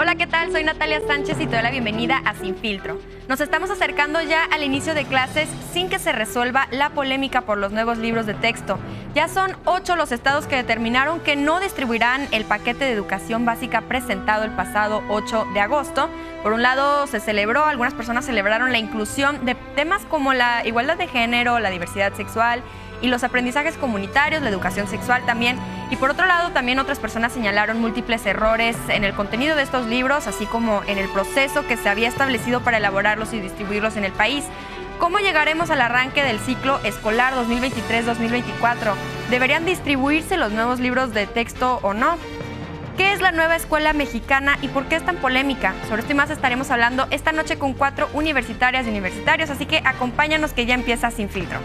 Hola, ¿qué tal? Soy Natalia Sánchez y te doy la bienvenida a Sin Filtro. Nos estamos acercando ya al inicio de clases sin que se resuelva la polémica por los nuevos libros de texto. Ya son 8 los estados que determinaron que no distribuirán el paquete de educación básica presentado el pasado 8 de agosto. Por un lado, algunas personas celebraron la inclusión de temas como la igualdad de género, la diversidad sexual y los aprendizajes comunitarios, la educación sexual también. Y por otro lado, también otras personas señalaron múltiples errores en el contenido de estos libros, así como en el proceso que se había establecido para elaborarlos y distribuirlos en el país. ¿Cómo llegaremos al arranque del ciclo escolar 2023-2024? ¿Deberían distribuirse los nuevos libros de texto o no? ¿Qué es la nueva escuela mexicana y por qué es tan polémica? Sobre esto y más estaremos hablando esta noche con 4 universitarias y universitarios, así que acompáñanos que ya empieza Sin Filtro.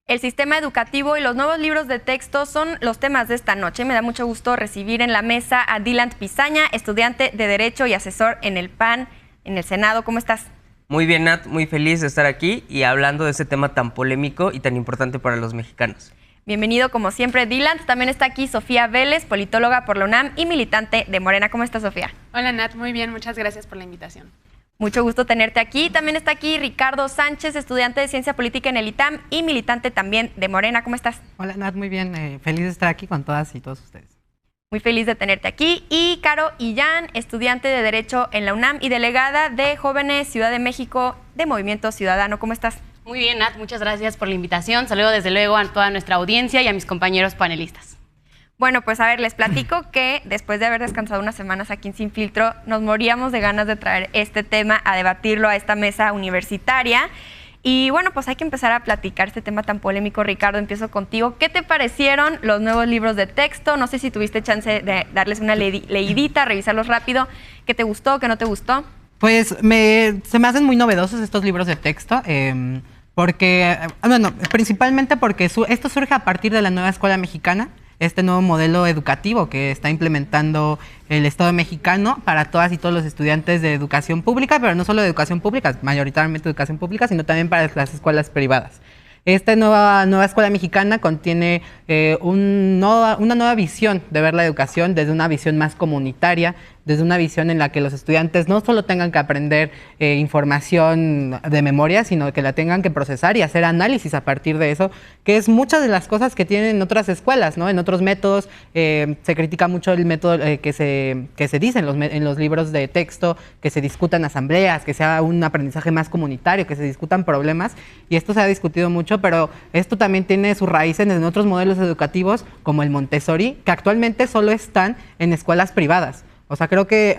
El sistema educativo y los nuevos libros de texto son los temas de esta noche. Me da mucho gusto recibir en la mesa a Dylan Pizaña, estudiante de Derecho y asesor en el PAN, en el Senado. ¿Cómo estás? Muy bien, Nat, muy feliz de estar aquí y hablando de este tema tan polémico y tan importante para los mexicanos. Bienvenido, como siempre, Dylan. También está aquí Sofía Vélez, politóloga por la UNAM y militante de Morena. ¿Cómo estás, Sofía? Hola, Nat. Muy bien. Muchas gracias por la invitación. Mucho gusto tenerte aquí. También está aquí Ricardo Sánchez, estudiante de Ciencia Política en el ITAM y militante también de Morena. ¿Cómo estás? Hola, Nat, muy bien. Feliz de estar aquí con todas y todos ustedes. Muy feliz de tenerte aquí. Y Caro Illán, estudiante de Derecho en la UNAM y delegada de Jóvenes Ciudad de México de Movimiento Ciudadano. ¿Cómo estás? Muy bien, Nat. Muchas gracias por la invitación. Saludo desde luego a toda nuestra audiencia y a mis compañeros panelistas. Bueno, pues a ver, les platico que después de haber descansado unas semanas aquí en Sin Filtro, nos moríamos de ganas de traer este tema a debatirlo a esta mesa universitaria. Y bueno, pues hay que empezar a platicar este tema tan polémico. Ricardo, empiezo contigo. ¿Qué te parecieron los nuevos libros de texto? No sé si tuviste chance de darles una leidita, revisarlos rápido. ¿Qué te gustó, qué no te gustó? Pues se me hacen muy novedosos estos libros de texto. Porque, bueno, principalmente porque esto surge a partir de la nueva escuela mexicana, este nuevo modelo educativo que está implementando el Estado mexicano para todas y todos los estudiantes de educación pública, pero no solo de educación pública, mayoritariamente educación pública, sino también para las escuelas privadas. Esta nueva escuela mexicana contiene una nueva visión de ver la educación desde una visión más comunitaria, desde una visión en la que los estudiantes no solo tengan que aprender información de memoria, sino que la tengan que procesar y hacer análisis a partir de eso, que es muchas de las cosas que tienen en otras escuelas, ¿no? En otros métodos se critica mucho el método que se dice en los libros de texto, que se discutan asambleas, que sea un aprendizaje más comunitario, que se discutan problemas, y esto se ha discutido mucho, pero esto también tiene sus raíces en otros modelos educativos como el Montessori, que actualmente solo están en escuelas privadas. O sea, creo que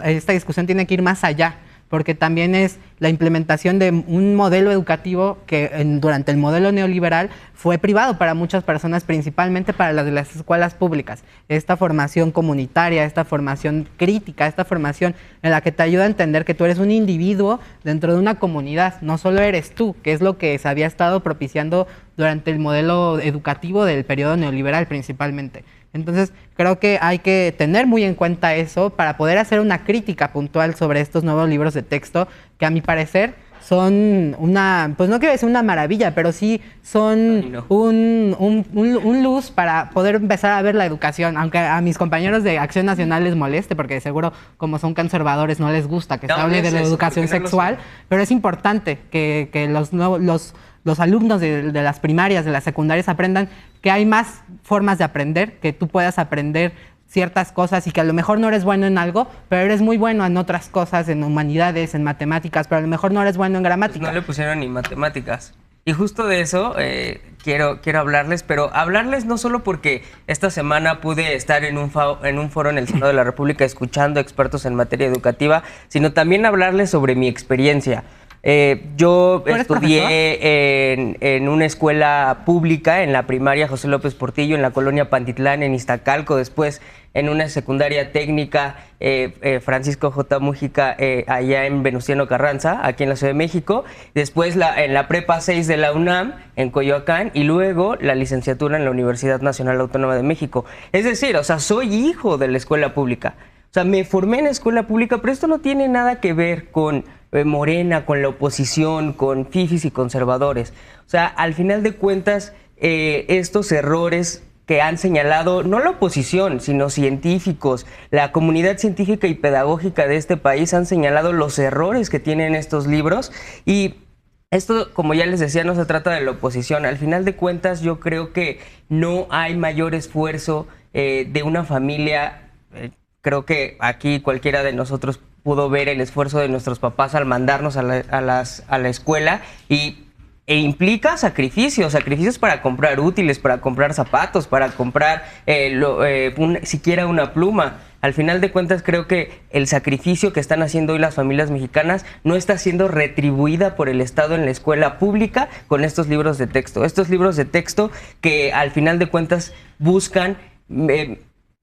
esta discusión tiene que ir más allá, porque también es la implementación de un modelo educativo que durante el modelo neoliberal fue privado para muchas personas, principalmente para las de las escuelas públicas. Esta formación comunitaria, esta formación crítica, esta formación en la que te ayuda a entender que tú eres un individuo dentro de una comunidad, no solo eres tú, que es lo que se había estado propiciando durante el modelo educativo del periodo neoliberal principalmente. Entonces, creo que hay que tener muy en cuenta eso para poder hacer una crítica puntual sobre estos nuevos libros de texto, que a mi parecer son pues no quiero decir una maravilla, pero sí son un luz para poder empezar a ver la educación, aunque a mis compañeros de Acción Nacional les moleste, porque seguro como son conservadores no les gusta que se hable de la educación sexual, pero es importante que los alumnos de las primarias, de las secundarias aprendan que hay más formas de aprender, que tú puedas aprender ciertas cosas y que a lo mejor no eres bueno en algo, pero eres muy bueno en otras cosas, en humanidades, en matemáticas, pero a lo mejor no eres bueno en gramática. Pues no le pusieron ni matemáticas. Y justo de eso quiero hablarles, pero hablarles no solo porque esta semana pude estar en un foro en el Senado de la República escuchando expertos en materia educativa, sino también hablarles sobre mi experiencia. Yo estudié en una escuela pública, en la primaria José López Portillo, en la colonia Pantitlán, en Iztacalco, después en una secundaria técnica Francisco J. Mújica, allá en Venustiano Carranza, aquí en la Ciudad de México, después en la prepa 6 de la UNAM, en Coyoacán, y luego la licenciatura en la Universidad Nacional Autónoma de México. Es decir, o sea, soy hijo de la escuela pública. O sea, me formé en la escuela pública, pero esto no tiene nada que ver con Morena, con la oposición, con fifis y conservadores. O sea, al final de cuentas, estos errores que han señalado no la oposición, sino científicos, la comunidad científica y pedagógica de este país han señalado los errores que tienen estos libros. Y esto, como ya les decía, no se trata de la oposición. Al final de cuentas, yo creo que no hay mayor esfuerzo de una familia. Creo que aquí cualquiera de nosotros pudo ver el esfuerzo de nuestros papás al mandarnos a la escuela e implica sacrificios para comprar útiles, para comprar zapatos, para comprar siquiera una pluma. Al final de cuentas, creo que el sacrificio que están haciendo hoy las familias mexicanas no está siendo retribuida por el Estado en la escuela pública con estos libros de texto. Estos libros de texto que al final de cuentas buscan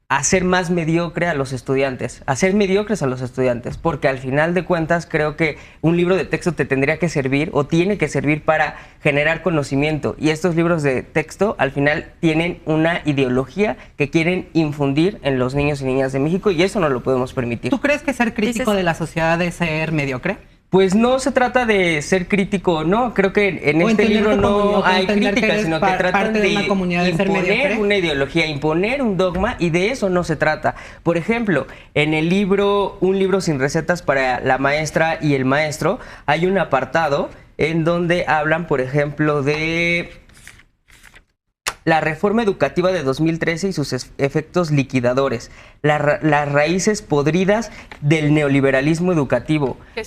hacer más mediocre a los estudiantes, hacer mediocres a los estudiantes, porque al final de cuentas creo que un libro de texto te tendría que servir o tiene que servir para generar conocimiento, y estos libros de texto al final tienen una ideología que quieren infundir en los niños y niñas de México, y eso no lo podemos permitir. ¿Tú crees que ser crítico de la sociedad es ser mediocre? Pues no se trata de ser crítico, no, creo que en este libro no hay crítica, sino que tratan de imponer una ideología, imponer un dogma, y de eso no se trata. Por ejemplo, en el libro Un libro sin recetas para la maestra y el maestro, hay un apartado en donde hablan, por ejemplo, de la reforma educativa de 2013 y sus efectos liquidadores, las raíces podridas del neoliberalismo educativo. Sí,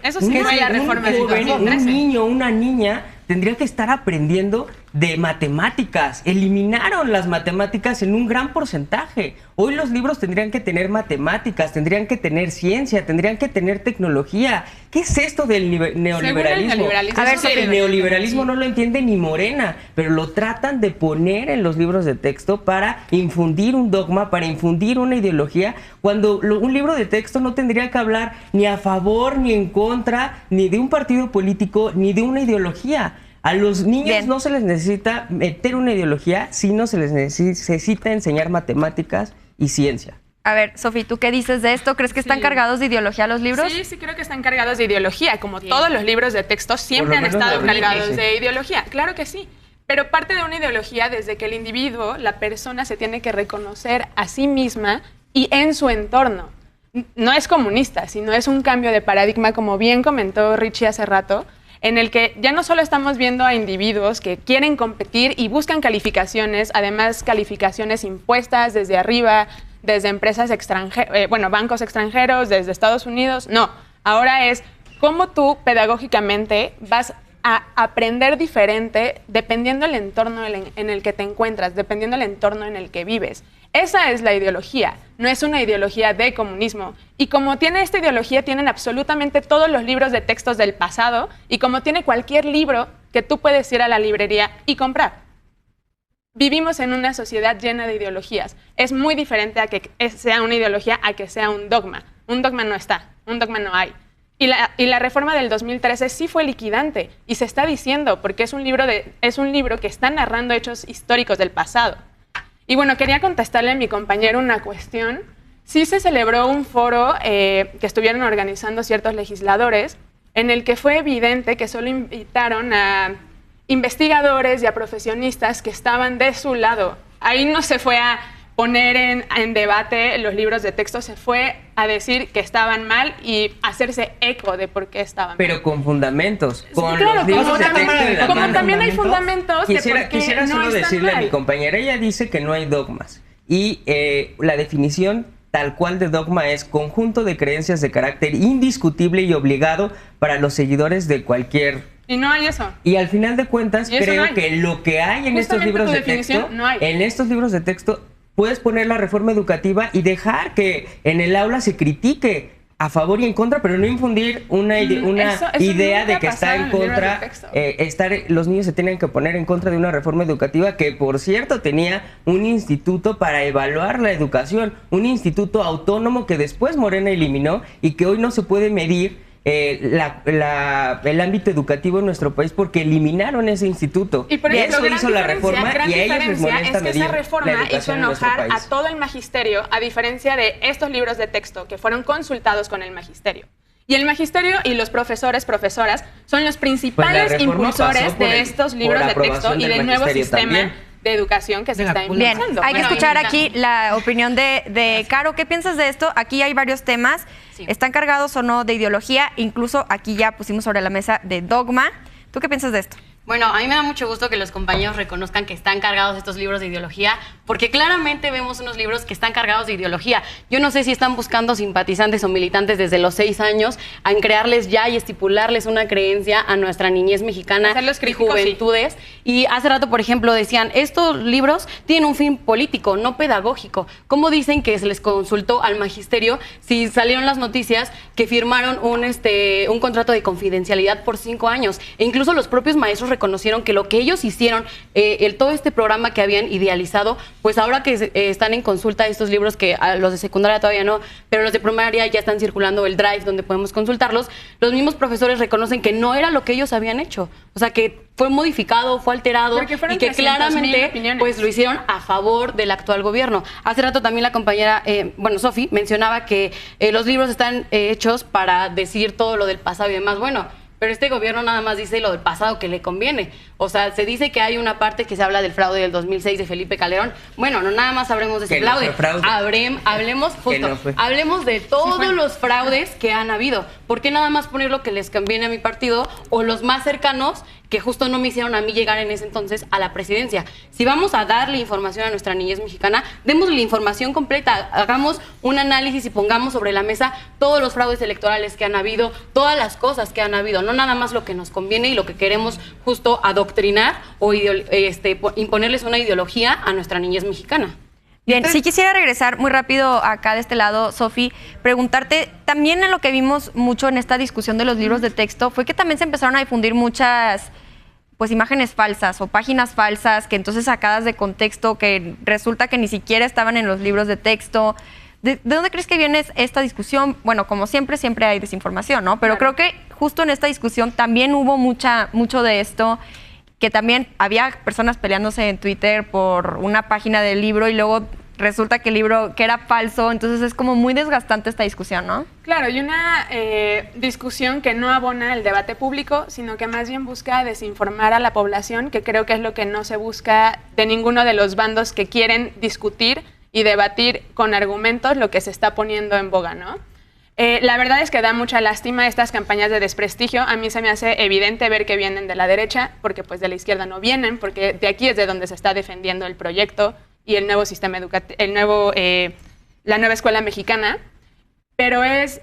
eso sí fue la reforma educativa. Un niño, una niña tendría que estar aprendiendo de matemáticas. Eliminaron las matemáticas en un gran porcentaje. Hoy los libros tendrían que tener matemáticas, tendrían que tener ciencia, tendrían que tener tecnología. ¿Qué es esto del neoliberalismo? A ver, el neoliberalismo no lo entiende ni Morena, pero lo tratan de poner en los libros de texto para infundir un dogma, para infundir una ideología, cuando un libro de texto no tendría que hablar ni a favor ni en contra, ni de un partido político, ni de una ideología. A los niños no se les necesita meter una ideología, sino se les necesita enseñar matemáticas y ciencia. A ver, Sofi, ¿tú qué dices de esto? ¿Crees que están cargados de ideología los libros? Sí, creo que están cargados de ideología. Como todos los libros de texto siempre han estado cargados de ideología. Claro que sí. Pero parte de una ideología desde que el individuo, la persona, se tiene que reconocer a sí misma y en su entorno. No es comunista, sino es un cambio de paradigma, como bien comentó Richie hace rato, en el que ya no solo estamos viendo a individuos que quieren competir y buscan calificaciones, además calificaciones impuestas desde arriba, desde empresas extranjeras, bancos extranjeros, desde Estados Unidos. No, ahora es cómo tú pedagógicamente vas a aprender diferente dependiendo del entorno en el que te encuentras, dependiendo del entorno en el que vives. Esa es la ideología, no es una ideología de comunismo. Y como tiene esta ideología, tienen absolutamente todos los libros de textos del pasado, y como tiene cualquier libro que tú puedes ir a la librería y comprar. Vivimos en una sociedad llena de ideologías. Es muy diferente a que sea una ideología a que sea un dogma. Un dogma no está, un dogma no hay. Y la reforma del 2013 sí fue liquidante, y se está diciendo, porque es un libro que está narrando hechos históricos del pasado. Y bueno, quería contestarle a mi compañero una cuestión. Sí se celebró un foro que estuvieron organizando ciertos legisladores, en el que fue evidente que solo invitaron a investigadores y a profesionistas que estaban de su lado. Ahí no se fue a poner en debate los libros de texto, se fue a decir que estaban mal y hacerse eco de por qué estaban mal. Pero con fundamentos, con claro, los libros de texto. Como también hay fundamentos de por qué quisiera no solo están decirle mal. a mi compañera, ella dice que no hay dogmas, y la definición tal cual de dogma es conjunto de creencias de carácter indiscutible y obligado para los seguidores de cualquier... Y no hay eso. Y al final de cuentas creo no que lo que hay en estos libros de texto, en estos libros de texto, puedes poner la reforma educativa y dejar que en el aula se critique a favor y en contra, pero no infundir una idea de que está en contra. Los niños se tienen que poner en contra de una reforma educativa que, por cierto, tenía un instituto para evaluar la educación, un instituto autónomo que después Morena eliminó y que hoy no se puede medir el ámbito educativo en nuestro país porque eliminaron ese instituto. Y por eso hizo la reforma y a ellos les molesta medir esa reforma la educación hizo en nuestro enojar país. a todo el magisterio, a diferencia de estos libros de texto que fueron consultados con el magisterio. Y el magisterio y los profesores, profesoras, son los principales impulsores de estos libros de texto y del nuevo sistema de educación que se está impulsando. Bien, hay que escuchar aquí la opinión de Caro. ¿Qué piensas de esto? Aquí hay varios temas. Sí. ¿Están cargados o no de ideología? Incluso aquí ya pusimos sobre la mesa de dogma. ¿Tú qué piensas de esto? Bueno, a mí me da mucho gusto que los compañeros reconozcan que están cargados estos libros de ideología, porque claramente vemos unos libros que están cargados de ideología. Yo no sé si están buscando simpatizantes o militantes desde los 6 años en crearles ya y estipularles una creencia a nuestra niñez mexicana y juventudes. Sí. Y hace rato, por ejemplo, decían, estos libros tienen un fin político, no pedagógico. ¿Cómo dicen que se les consultó al magisterio si salieron las noticias que firmaron un contrato de confidencialidad por 5 años? E incluso los propios maestros reconocieron que lo que ellos hicieron, todo este programa que habían idealizado, pues ahora que están en consulta estos libros, que a los de secundaria todavía no, pero los de primaria ya están circulando el drive donde podemos consultarlos, los mismos profesores reconocen que no era lo que ellos habían hecho. O sea, que fue modificado, fue alterado y que claramente pues lo hicieron a favor del actual gobierno. Hace rato también la compañera, Sofi, mencionaba que los libros están hechos para decir todo lo del pasado y demás. Bueno, pero este gobierno nada más dice lo del pasado que le conviene. O sea, se dice que hay una parte que se habla del fraude del 2006 de Felipe Calderón. Bueno, no nada más hablemos de ese fraude. Hablemos de todos los fraudes que han habido. ¿Por qué nada más poner lo que les conviene a mi partido o los más cercanos que justo no me hicieron a mí llegar en ese entonces a la presidencia? Si vamos a darle información a nuestra niñez mexicana, démosle la información completa, hagamos un análisis y pongamos sobre la mesa todos los fraudes electorales que han habido, todas las cosas que han habido, no nada más lo que nos conviene y lo que queremos justo adoctrinar o imponerles una ideología a nuestra niñez mexicana. Bien, sí quisiera regresar muy rápido acá de este lado, Sofi, preguntarte, también en lo que vimos mucho en esta discusión de los libros de texto, fue que también se empezaron a difundir muchas pues imágenes falsas o páginas falsas que entonces sacadas de contexto, que resulta que ni siquiera estaban en los libros de texto. ¿De dónde crees que viene esta discusión? Bueno, como siempre hay desinformación, ¿no? Pero claro, creo que justo en esta discusión también hubo mucho de esto, que también había personas peleándose en Twitter por una página del libro y luego resulta que el libro que era falso, entonces es como muy desgastante esta discusión, ¿no? Claro, y una discusión que no abona el debate público, sino que más bien busca desinformar a la población, que creo que es lo que no se busca de ninguno de los bandos que quieren discutir y debatir con argumentos lo que se está poniendo en boga, ¿no? La verdad es que da mucha lástima estas campañas de desprestigio. A mí se me hace evidente ver que vienen de la derecha, porque pues de la izquierda no vienen, porque de aquí es de donde se está defendiendo el proyecto y el nuevo sistema educativo, la nueva escuela mexicana. Pero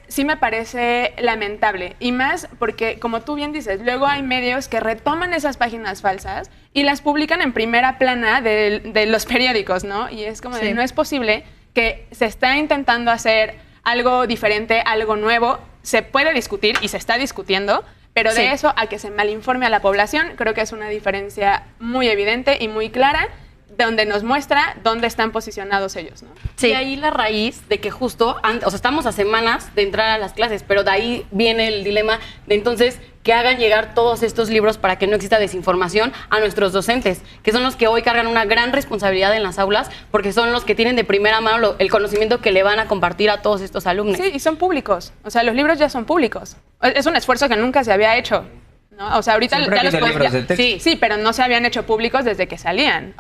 sí me parece lamentable, y más porque, como tú bien dices, luego hay medios que retoman esas páginas falsas y las publican en primera plana de los periódicos, ¿no? Y es como no es posible que se está intentando hacer algo diferente, algo nuevo. Se puede discutir y se está discutiendo, pero de eso a que se malinforme a la población, creo que es una diferencia muy evidente y muy clara, donde nos muestra dónde están posicionados ellos, ¿no? Sí. Y ahí la raíz de que justo, estamos a semanas de entrar a las clases, pero de ahí viene el dilema de entonces que hagan llegar todos estos libros para que no exista desinformación a nuestros docentes, que son los que hoy cargan una gran responsabilidad en las aulas, porque son los que tienen de primera mano el conocimiento que le van a compartir a todos estos alumnos. Sí, y son públicos. O sea, los libros ya son públicos. Es un esfuerzo que nunca se había hecho, ¿no? O sea, ahorita ya los podemos... Sí, pero no se habían hecho públicos desde que salían.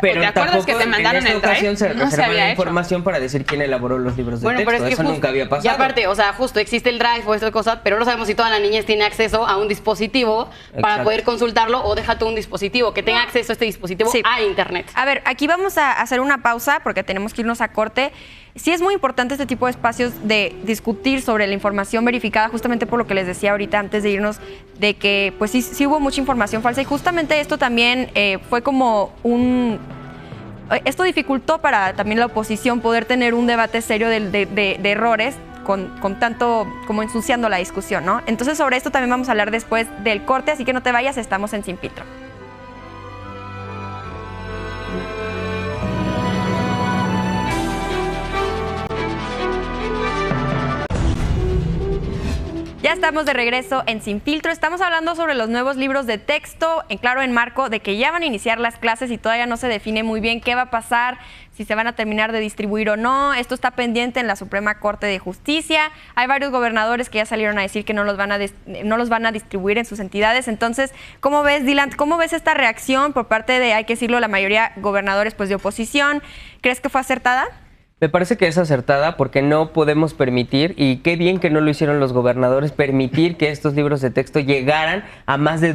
Pero ¿te acuerdas que te mandaron en esta el drive? Se no se había la información para decir quién elaboró los libros de texto. Pero es que eso nunca había pasado. Y aparte, o sea, justo existe el drive o estas cosas, pero no sabemos si toda la niñez tiene acceso a un dispositivo para poder consultarlo, o déjate un dispositivo que tenga acceso a este dispositivo a internet. A ver, aquí vamos a hacer una pausa porque tenemos que irnos a corte. Sí es muy importante este tipo de espacios de discutir sobre la información verificada, justamente por lo que les decía ahorita antes de irnos, de que pues sí hubo mucha información falsa, y justamente esto también fue como esto dificultó para también la oposición poder tener un debate serio de errores con tanto como ensuciando la discusión, ¿no? Entonces sobre esto también vamos a hablar después del corte, así que no te vayas, estamos en Sin Filtro. Ya estamos de regreso en Sin Filtro. Estamos hablando sobre los nuevos libros de texto, en marco de que ya van a iniciar las clases y todavía no se define muy bien qué va a pasar, si se van a terminar de distribuir o no. Esto está pendiente en la Suprema Corte de Justicia. Hay varios gobernadores que ya salieron a decir que no los van a distribuir en sus entidades. Entonces, ¿cómo ves, Dylan? ¿Cómo ves esta reacción por parte de, hay que decirlo, la mayoría gobernadores pues de oposición? ¿Crees que fue acertada? Me parece que es acertada porque no podemos permitir, y qué bien que no lo hicieron los gobernadores, permitir que estos libros de texto llegaran a más de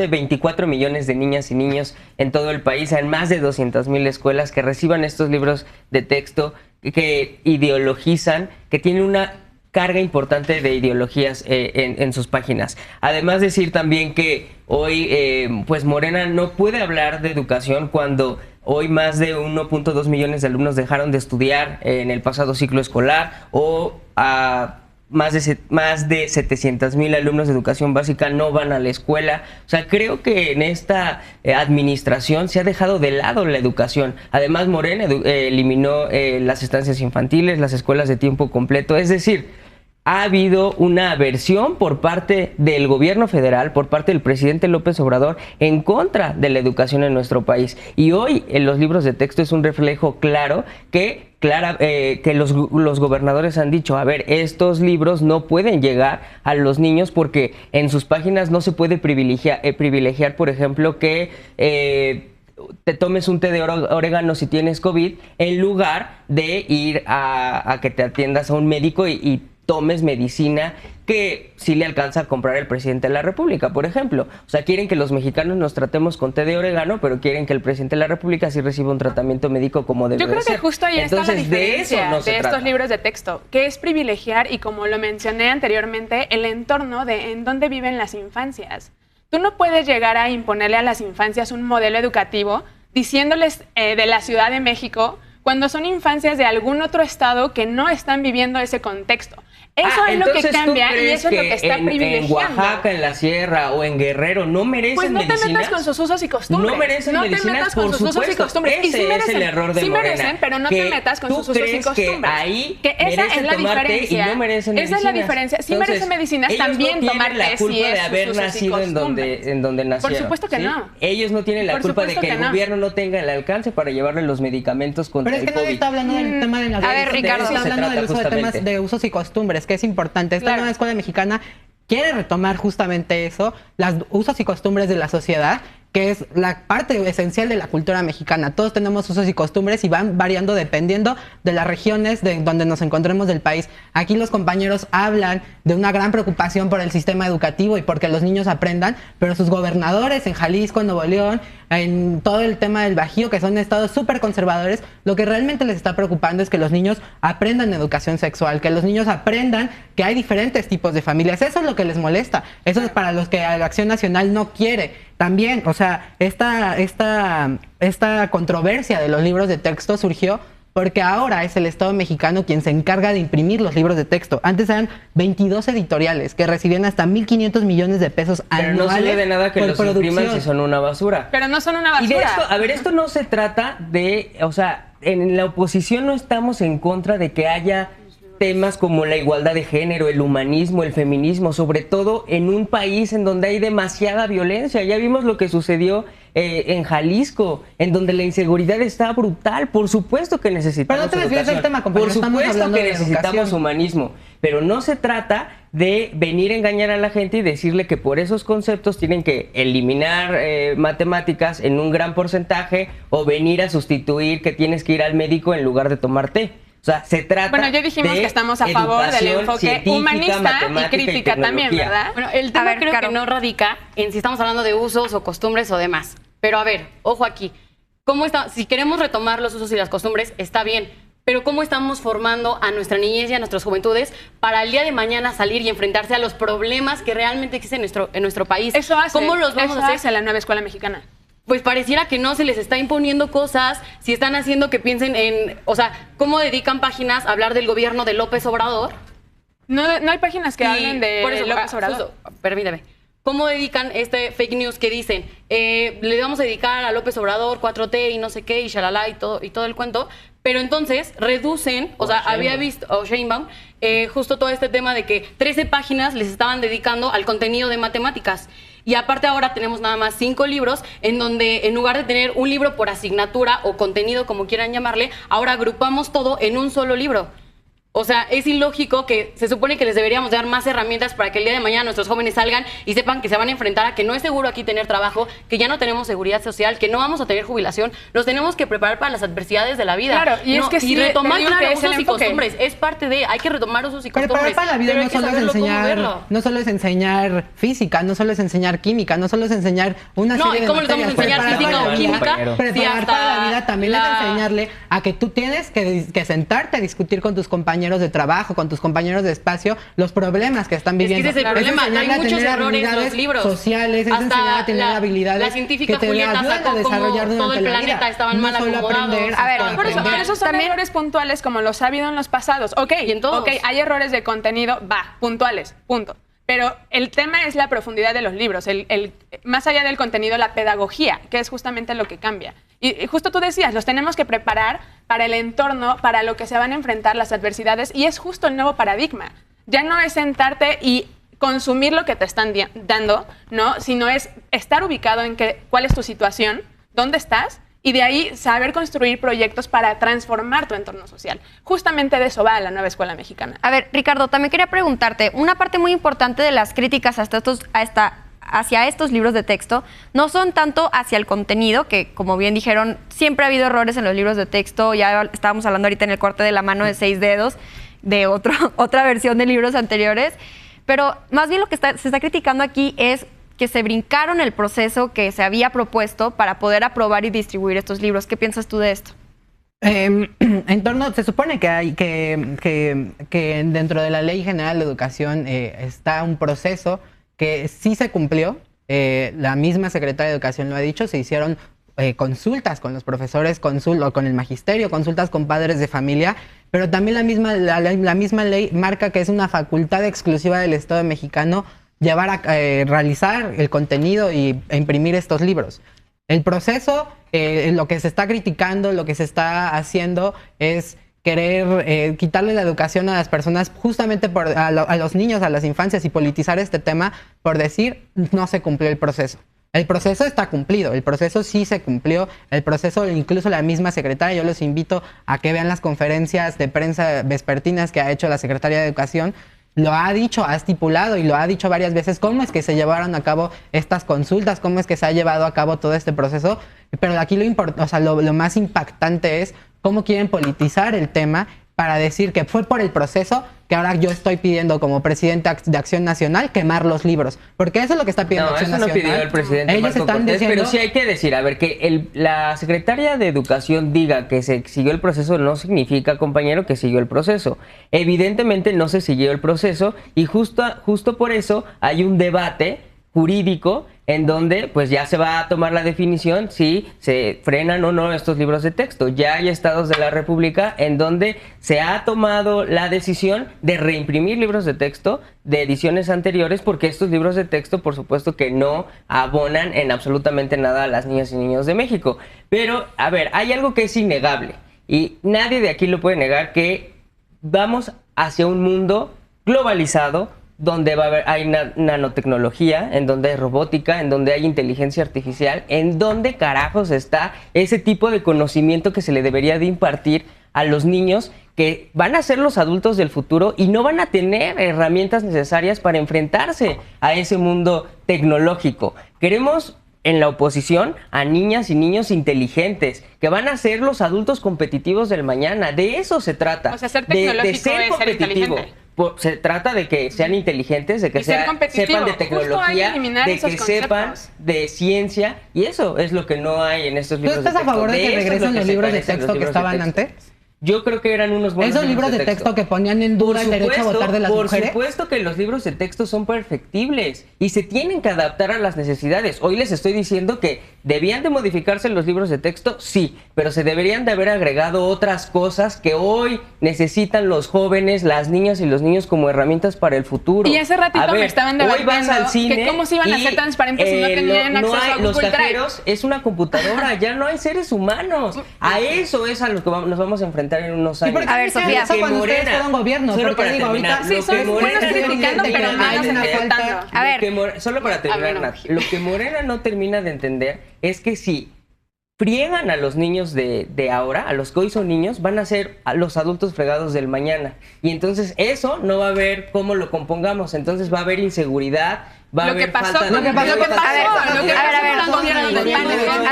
24 millones de niñas y niños en todo el país, en más de 200,000 escuelas que reciban estos libros de texto que ideologizan, que tienen una carga importante de ideologías en sus páginas. Además, decir también que hoy pues Morena no puede hablar de educación cuando hoy más de 1.2 millones de alumnos dejaron de estudiar en el pasado ciclo escolar, o más de 700,000 alumnos de educación básica no van a la escuela. O sea, creo que en esta administración se ha dejado de lado la educación. Además, Morena eliminó las estancias infantiles, las escuelas de tiempo completo. Es decir, ha habido una aversión por parte del gobierno federal, por parte del presidente López Obrador, en contra de la educación en nuestro país. Y hoy en los libros de texto es un reflejo claro que los gobernadores han dicho, a ver, estos libros no pueden llegar a los niños porque en sus páginas no se puede privilegiar, por ejemplo, que te tomes un té de orégano si tienes COVID, en lugar de ir a que te atiendas a un médico y tomes medicina que sí le alcanza a comprar el presidente de la República, por ejemplo. O sea, quieren que los mexicanos nos tratemos con té de orégano, pero quieren que el presidente de la República sí reciba un tratamiento médico como debe ser. Yo creo que justo ahí está la diferencia de estos libros de texto, que es privilegiar, y como lo mencioné anteriormente, el entorno de en dónde viven las infancias. Tú no puedes llegar a imponerle a las infancias un modelo educativo diciéndoles de la Ciudad de México cuando son infancias de algún otro estado que no están viviendo ese contexto. Eso es lo que cambia y eso es lo que está privilegiando. En Oaxaca, en la Sierra o en Guerrero no merecen medicinas. Pues no te metas con sus usos y costumbres. No merecen medicinas, no te metas con sus usos y costumbres. Ese sí merecen, es el error de sí Morena. Merecen, pero no te metas con sus usos y costumbres. Que ahí que esa es la diferencia. Y no merecen esa es la diferencia. Sí merecen medicinas, también tomar té si es haber nacido en donde nacieron. Por supuesto que no. Ellos no tienen la culpa de que el gobierno no tenga el alcance para llevarle los medicamentos contra el COVID. Pero es que nadie está hablando del tema de las... A ver, Ricardo, está hablando del uso de temas de usos y costumbres, que es importante. Esta nueva escuela mexicana quiere retomar justamente eso, los usos y costumbres de la sociedad, que es la parte esencial de la cultura mexicana. Todos tenemos usos y costumbres y van variando dependiendo de las regiones de donde nos encontremos del país. Aquí los compañeros hablan de una gran preocupación por el sistema educativo y porque los niños aprendan, pero sus gobernadores en Jalisco, en Nuevo León, en todo el tema del Bajío, que son estados súper conservadores, lo que realmente les está preocupando es que los niños aprendan educación sexual, que los niños aprendan que hay diferentes tipos de familias. Eso es lo que les molesta. Eso es para los que la Acción Nacional no quiere. También, o sea, esta controversia de los libros de texto surgió porque ahora es el Estado mexicano quien se encarga de imprimir los libros de texto. Antes eran 22 editoriales que recibían hasta 1,500 millones de pesos anuales. Pero no sirve de nada que los impriman si son una basura. Pero no son una basura. Y de esto, a ver, esto no se trata de, o sea, en la oposición no estamos en contra de que haya temas como la igualdad de género, el humanismo, el feminismo, sobre todo en un país en donde hay demasiada violencia. Ya vimos lo que sucedió en Jalisco, en donde la inseguridad está brutal. Por supuesto que necesitamos educación. Pero no te desvíes del tema, compañero. Por supuesto que necesitamos educación. humanismo, pero no se trata de venir a engañar a la gente y decirle que por esos conceptos tienen que eliminar matemáticas en un gran porcentaje o venir a sustituir que tienes que ir al médico en lugar de tomar té. O sea, se trata Bueno, ya dijimos que estamos a favor del enfoque humanista y crítica también, ¿verdad? Bueno, el tema creo que no radica en si estamos hablando de usos o costumbres o demás. Pero a ver, ojo aquí. Si queremos retomar los usos y las costumbres, está bien. Pero ¿cómo estamos formando a nuestra niñez y a nuestras juventudes para el día de mañana salir y enfrentarse a los problemas que realmente existen en nuestro país? Eso hace, ¿Cómo los vamos a hacer? La nueva escuela mexicana. Pues pareciera que no se les está imponiendo cosas, si están haciendo que piensen en, o sea, ¿cómo dedican páginas a hablar del gobierno de López Obrador? No hay páginas que hablen de por eso, López Obrador. Permíteme. cómo dedican este fake news que dicen, le vamos a dedicar a López Obrador, 4T y no sé qué, y shalala y todo el cuento, pero entonces reducen, o sea, había visto, o Sheinbaum, justo todo este tema de que 13 páginas les estaban dedicando al contenido de matemáticas. Y aparte ahora tenemos nada más 5 libros en donde en lugar de tener un libro por asignatura o contenido, como quieran llamarle, ahora agrupamos todo en un solo libro. O sea, es ilógico que se supone que les deberíamos dar más herramientas para que el día de mañana nuestros jóvenes salgan y sepan que se van a enfrentar a que no es seguro aquí tener trabajo, que ya no tenemos seguridad social, que no vamos a tener jubilación. Nos tenemos que preparar para las adversidades de la vida. Claro, y es que sí, retomar que es usos y costumbres. Es parte de, hay que retomar usos y costumbres. Preparar para la vida no solo es enseñar física, no solo es enseñar química, no solo es enseñar una serie de ¿cómo les vamos a enseñar física o química? Preparar para la vida también es enseñarle a que tú tienes que sentarte a discutir con tus compañeros de trabajo, con tus compañeros de espacio, los problemas que están viviendo. Es que ese es el problema, hay muchos errores en los libros. Sociales, es enseñar a tener habilidades la científica que te Julieta ayudan sacó a desarrollar como todo el planeta estaban mal acomodados. A ver, por eso son también errores puntuales como los ha habido en los pasados. Ok, hay errores de contenido, puntuales, punto. Pero el tema es la profundidad de los libros, más allá del contenido, la pedagogía, que es justamente lo que cambia. Y justo tú decías, los tenemos que preparar para el entorno, para lo que se van a enfrentar las adversidades, y es justo el nuevo paradigma. Ya no es sentarte y consumir lo que te están dando, ¿no? Sino es estar ubicado en cuál es tu situación, dónde estás, y de ahí saber construir proyectos para transformar tu entorno social. Justamente de eso va la nueva escuela mexicana. A ver, Ricardo, también quería preguntarte, una parte muy importante de las críticas hacia estos libros de texto no son tanto hacia el contenido, que como bien dijeron, siempre ha habido errores en los libros de texto, ya estábamos hablando ahorita en el corte de la mano de 6 dedos, de otra versión de libros anteriores, pero más bien lo que se está criticando aquí es que se brincaron el proceso que se había propuesto para poder aprobar y distribuir estos libros. ¿Qué piensas tú de esto? Se supone que hay que dentro de la Ley General de Educación está un proceso que sí se cumplió. La misma Secretaria de Educación lo ha dicho, se hicieron consultas con los profesores, o con el magisterio, consultas con padres de familia, pero también la misma ley marca que es una facultad exclusiva del Estado mexicano realizar el contenido e imprimir estos libros. El proceso, lo que se está criticando, lo que se está haciendo es querer quitarle la educación a las personas, justamente a los niños, a las infancias, y politizar este tema por decir no se cumplió el proceso. El proceso está cumplido, el proceso sí se cumplió, el proceso, incluso la misma secretaria, yo los invito a que vean las conferencias de prensa vespertinas que ha hecho la Secretaría de Educación. Lo ha dicho, ha estipulado y lo ha dicho varias veces cómo es que se llevaron a cabo estas consultas, cómo es que se ha llevado a cabo todo este proceso, pero aquí lo más impactante es cómo quieren politizar el tema para decir que fue por el proceso que ahora yo estoy pidiendo como presidente de Acción Nacional quemar los libros, porque eso es lo que está pidiendo Acción Nacional. No, eso no pidió el presidente Ellos Marco están Cortés, diciendo... pero sí hay que decir, a ver, que la Secretaria de Educación diga que se siguió el proceso no significa, compañero, que siguió el proceso. Evidentemente no se siguió el proceso y justo por eso hay un debate jurídico en donde pues ya se va a tomar la definición si se frenan o no estos libros de texto. Ya hay estados de la República en donde se ha tomado la decisión de reimprimir libros de texto de ediciones anteriores, porque estos libros de texto, por supuesto que no abonan en absolutamente nada a las niñas y niños de México. Pero, a ver, hay algo que es innegable y nadie de aquí lo puede negar, que vamos hacia un mundo globalizado, donde hay nanotecnología, en donde hay robótica, en donde hay inteligencia artificial, en donde carajos está ese tipo de conocimiento que se le debería de impartir a los niños que van a ser los adultos del futuro y no van a tener herramientas necesarias para enfrentarse a ese mundo tecnológico. Queremos en la oposición a niñas y niños inteligentes, que van a ser los adultos competitivos del mañana. De eso se trata. O sea, ser tecnológico de ser competitivo. Se trata de que sean inteligentes, de que sepan de tecnología, de que sepan de ciencia, y eso es lo que no hay en estos libros de texto. ¿Tú estás a favor de que regresen los libros de texto que estaban antes? yo creo que eran unos buenos esos libros de texto que ponían en duda el derecho a votar de las mujeres. Por supuesto que los libros de texto son perfectibles y se tienen que adaptar a las necesidades. Hoy les estoy diciendo que debían de modificarse los libros de texto, sí, pero se deberían de haber agregado otras cosas que hoy necesitan los jóvenes, las niñas y los niños como herramientas para el futuro. Y hace ratito me estaban debatiendo hoy vas al cine que cómo se iban a hacer transparentes si no tenían acceso a Google los Drive. cajeros es una computadora, ya no hay seres humanos. A eso es a lo que nos vamos a enfrentar en unos años. A ver, Sofía, eso cuando ustedes fueron gobierno, solo porque para digo, terminar, ahorita sí, son buenos criticando, pero malos ejecutando. A ver. Solo para terminar, Nat, lo que Morena no termina de entender es que si friegan a los niños de ahora, a los que hoy son niños, van a ser a los adultos fregados del mañana. Y entonces eso no va a haber cómo lo compongamos. Entonces va a haber inseguridad, va a haber falta de... A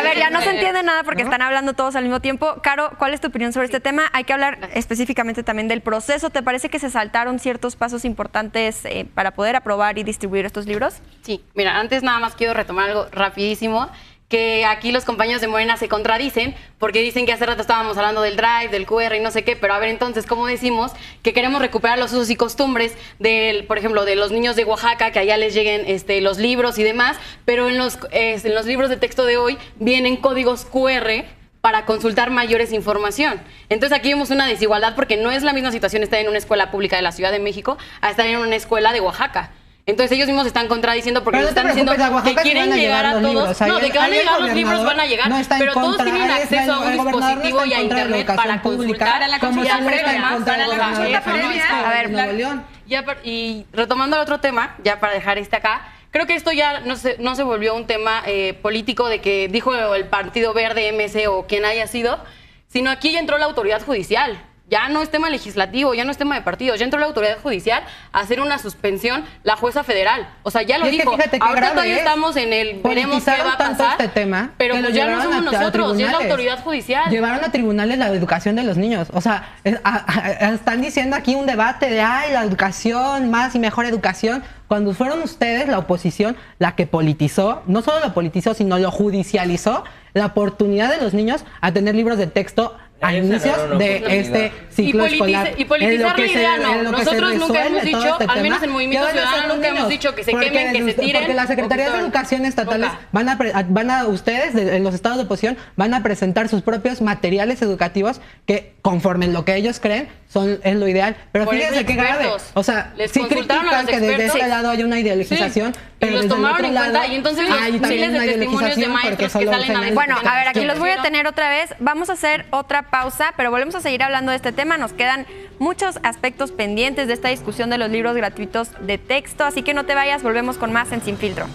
ver, ya no se entiende nada porque están hablando todos al mismo tiempo. Caro, ¿cuál es tu opinión sobre este tema? Hay que hablar específicamente también del proceso. ¿Te parece que se saltaron ciertos pasos importantes para poder aprobar y distribuir estos libros? Sí, mira, antes nada más quiero retomar algo rapidísimo, que aquí los compañeros de Morena se contradicen porque dicen que hace rato estábamos hablando del Drive, del QR y no sé qué, pero a ver, entonces, ¿cómo decimos que queremos recuperar los usos y costumbres del, por ejemplo, de los niños de Oaxaca, que allá les lleguen los libros y demás, pero en los libros de texto de hoy vienen códigos QR para consultar mayores información? Entonces aquí vemos una desigualdad porque no es la misma situación estar en una escuela pública de la Ciudad de México a estar en una escuela de Oaxaca. Entonces ellos mismos se están contradiciendo porque nos están diciendo que quieren llegar a todos. No, de que van a llegar los libros, van a llegar, pero todos tienen acceso a un dispositivo y a internet para consultar a la consulta previa. A ver, y retomando el otro tema, ya para dejar acá, creo que esto ya no se volvió un tema político de que dijo el Partido Verde, MC o quien haya sido, sino aquí ya entró la autoridad judicial. Ya no es tema legislativo, ya no es tema de partidos, ya entró la autoridad judicial a hacer una suspensión, la jueza federal. O sea, ya lo dijo. Ahorita todavía estamos en el veremos qué va a pasar, este tema, pero pues ya no somos nosotros, ya es la autoridad judicial. Llevaron a tribunales la educación de los niños. O sea, están diciendo aquí un debate de la educación, más y mejor educación, cuando fueron ustedes, la oposición, la que politizó, no solo lo politizó, sino lo judicializó, la oportunidad de los niños a tener libros de texto a inicios de este ciclo escolar. Y politizar la idea no. Nosotros nunca hemos dicho, al menos en Movimiento Ciudadano, nunca hemos dicho que se quemen, que se tiren. Porque las secretarías de educación estatales ustedes, en los estados de oposición, van a presentar sus propios materiales educativos que, conforme lo que ellos creen, es lo ideal. Pero fíjense qué grave. O sea, sí critican que desde este lado hay una ideologización, pero los tomaron en cuenta y entonces hay miles de testimonios de maestros que salen a defender. Bueno, a ver, aquí los voy a tener otra vez. Vamos a hacer otra pausa, pero volvemos a seguir hablando de este tema. Nos quedan muchos aspectos pendientes de esta discusión de los libros gratuitos de texto, así que no te vayas, volvemos con más en Sin Filtro.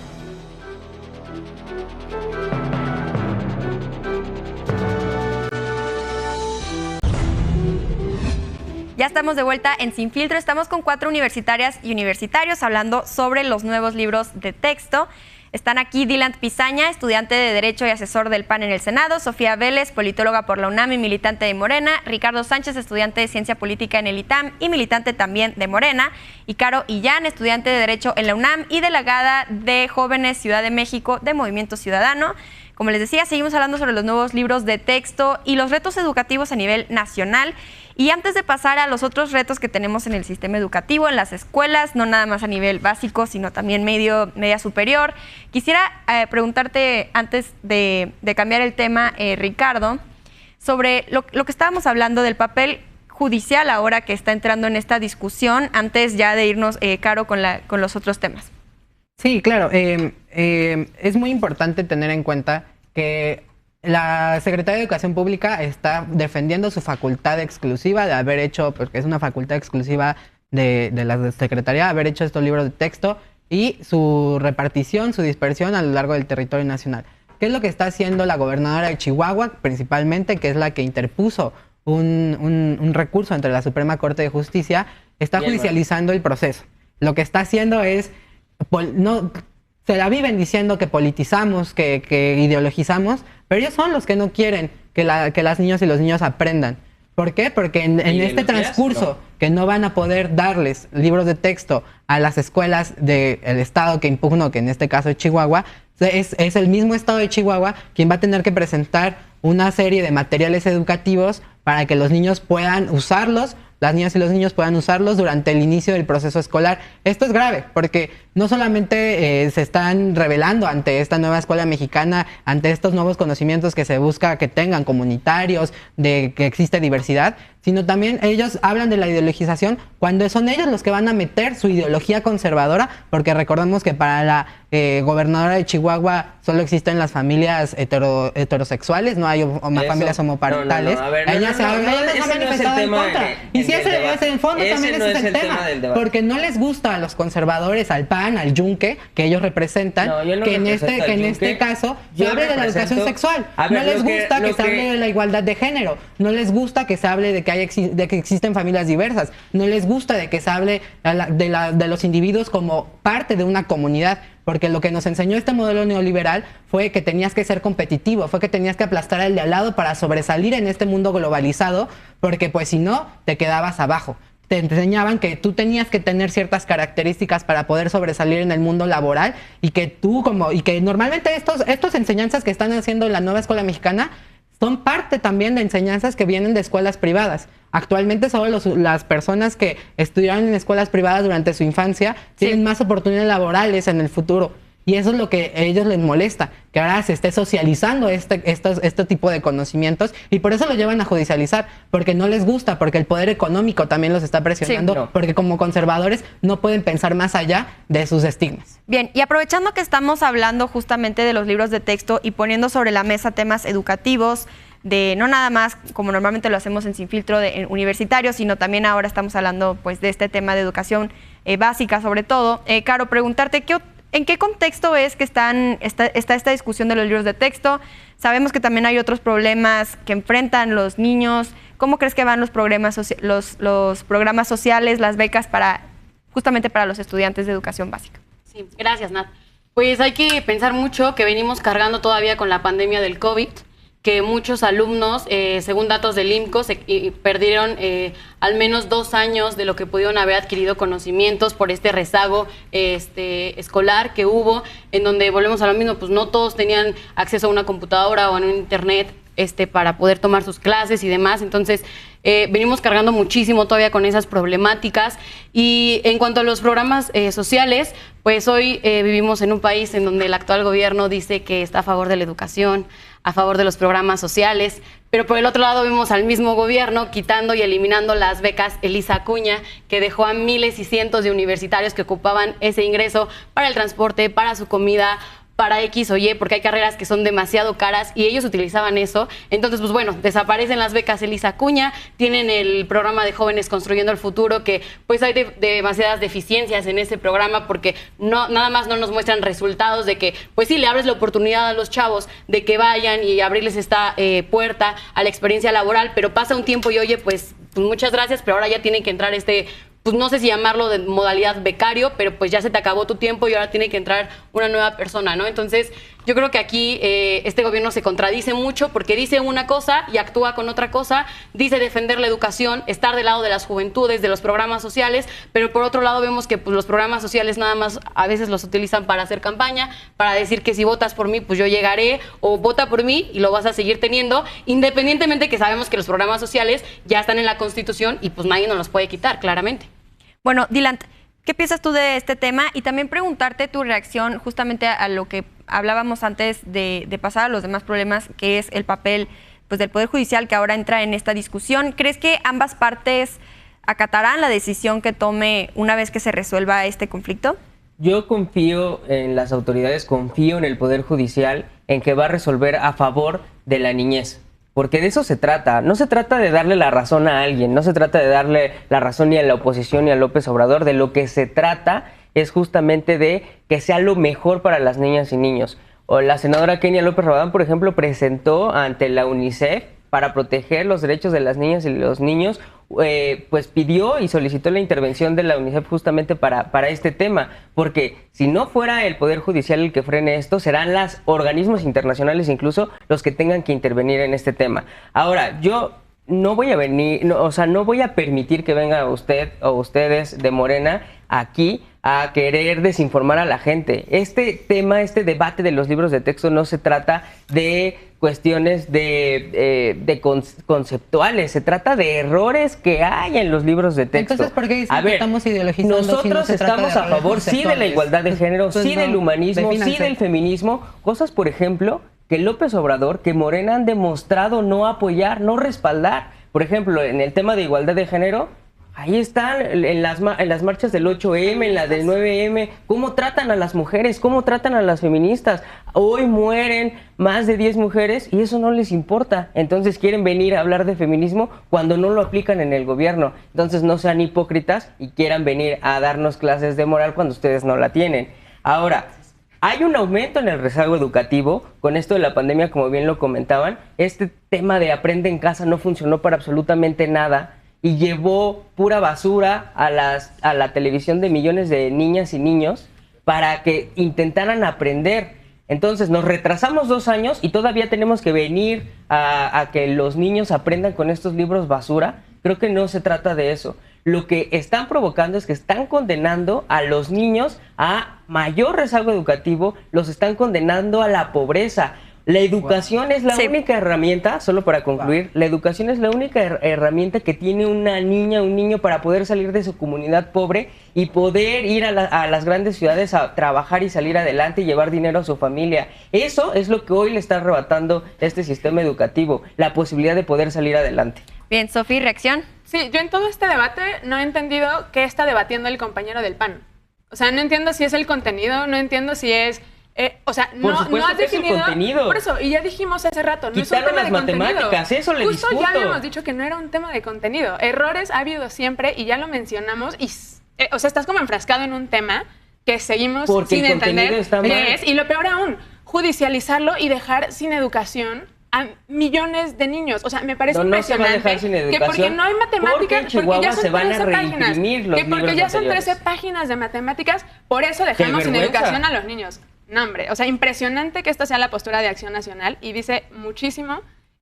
Ya estamos de vuelta en Sin Filtro. Estamos con 4 universitarias y universitarios hablando sobre los nuevos libros de texto. Están aquí Dylan Pizaña, estudiante de Derecho y asesor del PAN en el Senado, Sofía Vélez, politóloga por la UNAM y militante de Morena, Ricardo Sánchez, estudiante de Ciencia Política en el ITAM y militante también de Morena, y Caro Illán, estudiante de Derecho en la UNAM y delegada de Jóvenes Ciudad de México de Movimiento Ciudadano. Como les decía, seguimos hablando sobre los nuevos libros de texto y los retos educativos a nivel nacional. Y antes de pasar a los otros retos que tenemos en el sistema educativo, en las escuelas, no nada más a nivel básico, sino también media superior, quisiera preguntarte, antes de cambiar el tema, Ricardo, sobre lo que estábamos hablando del papel judicial ahora que está entrando en esta discusión, antes ya de irnos, Caro, con los otros temas. Sí, claro. Es muy importante tener en cuenta que la Secretaría de Educación Pública está defendiendo su facultad exclusiva de haber hecho, porque es una facultad exclusiva de la Secretaría, haber hecho estos libros de texto y su repartición, su dispersión a lo largo del territorio nacional. ¿Qué es lo que está haciendo la gobernadora de Chihuahua, principalmente, que es la que interpuso un recurso ante la Suprema Corte de Justicia? Está judicializando el proceso. Lo que está haciendo es... se la viven diciendo que politizamos, que ideologizamos, pero ellos son los que no quieren que las niñas y los niños aprendan. ¿Por qué? Porque en este transcurso que no van a poder darles libros de texto a las escuelas del estado que impugnó, que en este caso es Chihuahua, es el mismo estado de Chihuahua quien va a tener que presentar una serie de materiales educativos para que los niños puedan usarlos, las niñas y los niños puedan usarlos durante el inicio del proceso escolar. Esto es grave porque no solamente se están revelando ante esta nueva escuela mexicana, ante estos nuevos conocimientos que se busca que tengan comunitarios, de que existe diversidad, sino también ellos hablan de la ideologización cuando son ellos los que van a meter su ideología conservadora, porque recordemos que para la gobernadora de Chihuahua solo existen las familias heterosexuales, no hay familias homoparentales. Ella se ha manifestado en contra. Y si ese es en fondo también ese es el tema, porque no les gusta a los conservadores, al PAN, al Yunque, que ellos representan, que en este caso se hable de la educación sexual. No les gusta que se hable de la igualdad de género, no les gusta que se hable de que existen familias diversas, no les gusta de que se hable de los individuos como parte de una comunidad, porque lo que nos enseñó este modelo neoliberal fue que tenías que ser competitivo, fue que tenías que aplastar al de al lado para sobresalir en este mundo globalizado, porque pues si no, te quedabas abajo. Te enseñaban que tú tenías que tener ciertas características para poder sobresalir en el mundo laboral y que normalmente estos enseñanzas que están haciendo la nueva escuela mexicana son parte también de enseñanzas que vienen de escuelas privadas. Actualmente solo las personas que estudiaron en escuelas privadas durante su infancia tienen más oportunidades laborales en el futuro. Y eso es lo que a ellos les molesta, que ahora se esté socializando este tipo de conocimientos y por eso lo llevan a judicializar, porque no les gusta, porque el poder económico también los está presionando, porque como conservadores no pueden pensar más allá de sus estigmas. Bien, y aprovechando que estamos hablando justamente de los libros de texto y poniendo sobre la mesa temas educativos, de no nada más como normalmente lo hacemos en Sin Filtro en universitarios, sino también ahora estamos hablando pues de este tema de educación básica sobre todo. Caro, preguntarte ¿en qué contexto es que está esta discusión de los libros de texto? Sabemos que también hay otros problemas que enfrentan los niños. ¿Cómo crees que van los programas sociales, las becas justamente para los estudiantes de educación básica? Sí, gracias, Nat. Pues hay que pensar mucho que venimos cargando todavía con la pandemia del COVID, que muchos alumnos, según datos del IMCO, perdieron al menos 2 años de lo que pudieron haber adquirido conocimientos por este rezago escolar que hubo, en donde volvemos a lo mismo, pues no todos tenían acceso a una computadora o a un internet para poder tomar sus clases y demás. Entonces, venimos cargando muchísimo todavía con esas problemáticas. Y en cuanto a los programas sociales, pues hoy vivimos en un país en donde el actual gobierno dice que está a favor de la educación, a favor de los programas sociales, pero por el otro lado vemos al mismo gobierno quitando y eliminando las becas Elisa Acuña, que dejó a miles y cientos de universitarios que ocupaban ese ingreso para el transporte, para su comida, para X o Y, porque hay carreras que son demasiado caras y ellos utilizaban eso. Entonces, pues bueno, desaparecen las becas Elisa Acuña, tienen el programa de Jóvenes Construyendo el Futuro, que pues hay demasiadas deficiencias en ese programa porque nada más no nos muestran resultados de que, pues sí, le abres la oportunidad a los chavos de que vayan y abrirles esta puerta a la experiencia laboral, pero pasa un tiempo y oye, pues muchas gracias, pero ahora ya tienen que entrar pues no sé si llamarlo de modalidad becario, pero pues ya se te acabó tu tiempo y ahora tiene que entrar una nueva persona, ¿no? Entonces, yo creo que aquí este gobierno se contradice mucho porque dice una cosa y actúa con otra cosa, dice defender la educación, estar del lado de las juventudes, de los programas sociales, pero por otro lado vemos que pues, los programas sociales nada más a veces los utilizan para hacer campaña, para decir que si votas por mí, pues yo llegaré, o vota por mí y lo vas a seguir teniendo, independientemente que sabemos que los programas sociales ya están en la Constitución y pues nadie nos los puede quitar, claramente. Bueno, Dylan, ¿qué piensas tú de este tema? Y también preguntarte tu reacción justamente a lo que hablábamos antes de pasar a los demás problemas, que es el papel pues, del Poder Judicial que ahora entra en esta discusión. ¿Crees que ambas partes acatarán la decisión que tome una vez que se resuelva este conflicto? Yo confío en las autoridades, confío en el Poder Judicial, en que va a resolver a favor de la niñez. Porque de eso se trata. No se trata de darle la razón a alguien, no se trata de darle la razón ni a la oposición ni a López Obrador. De lo que se trata es justamente de que sea lo mejor para las niñas y niños. O la senadora Kenia López Rabadán, por ejemplo, presentó ante la UNICEF para proteger los derechos de las niñas y los niños, pues pidió y solicitó la intervención de la UNICEF justamente para este tema, porque si no fuera el Poder Judicial el que frene esto, serán los organismos internacionales incluso los que tengan que intervenir en este tema. Ahora, yo no voy a venir, no voy a permitir que venga usted o ustedes de Morena aquí a querer desinformar a la gente. Este tema, este debate de los libros de texto no se trata de cuestiones conceptuales, se trata de errores que hay en los libros de texto. Entonces, ¿por qué dicen que estamos ideologizando? Nosotros estamos a favor, sí, de la igualdad de género, Entonces, sí del humanismo, sí del feminismo, cosas, por ejemplo, que López Obrador, que Morena han demostrado no apoyar, no respaldar. Por ejemplo, en el tema de igualdad de género, ahí están en las marchas del 8M, en la del 9M, cómo tratan a las mujeres, cómo tratan a las feministas. Hoy mueren más de 10 mujeres y eso no les importa. Entonces quieren venir a hablar de feminismo cuando no lo aplican en el gobierno. Entonces no sean hipócritas y quieran venir a darnos clases de moral cuando ustedes no la tienen. Ahora, hay un aumento en el rezago educativo con esto de la pandemia, como bien lo comentaban. Este tema de aprende en casa no funcionó para absolutamente nada y llevó pura basura a la televisión de millones de niñas y niños para que intentaran aprender. Entonces nos retrasamos 2 años y todavía tenemos que venir a que los niños aprendan con estos libros basura. Creo que no se trata de eso. Lo que están provocando es que están condenando a los niños a mayor rezago educativo, los están condenando a la pobreza. La educación es la única herramienta, solo para concluir, la educación es la única herramienta que tiene una niña, un niño para poder salir de su comunidad pobre y poder ir a las grandes ciudades a trabajar y salir adelante y llevar dinero a su familia. Eso es lo que hoy le está arrebatando este sistema educativo, la posibilidad de poder salir adelante. Bien, Sofía, ¿reacción? Sí, yo en todo este debate no he entendido qué está debatiendo el compañero del PAN. O sea, no entiendo si es el contenido, no entiendo si es... no has definido... Por eso, y ya dijimos hace rato, no es un tema de matemáticas, eso le discuto. Justo ya habíamos dicho que no era un tema de contenido. Errores ha habido siempre y ya lo mencionamos. Y, estás como enfrascado en un tema que seguimos sin entender qué es. Y lo peor aún, judicializarlo y dejar sin educación a millones de niños. O sea, me parece impresionante se va a dejar sin educación, que porque no hay matemáticas, porque ya son se van 13 a reimprimir páginas, que porque ya son anteriores. 13 páginas de matemáticas, por eso dejamos sin educación a los niños. No, hombre, o sea, impresionante que esta sea la postura de Acción Nacional y dice muchísimo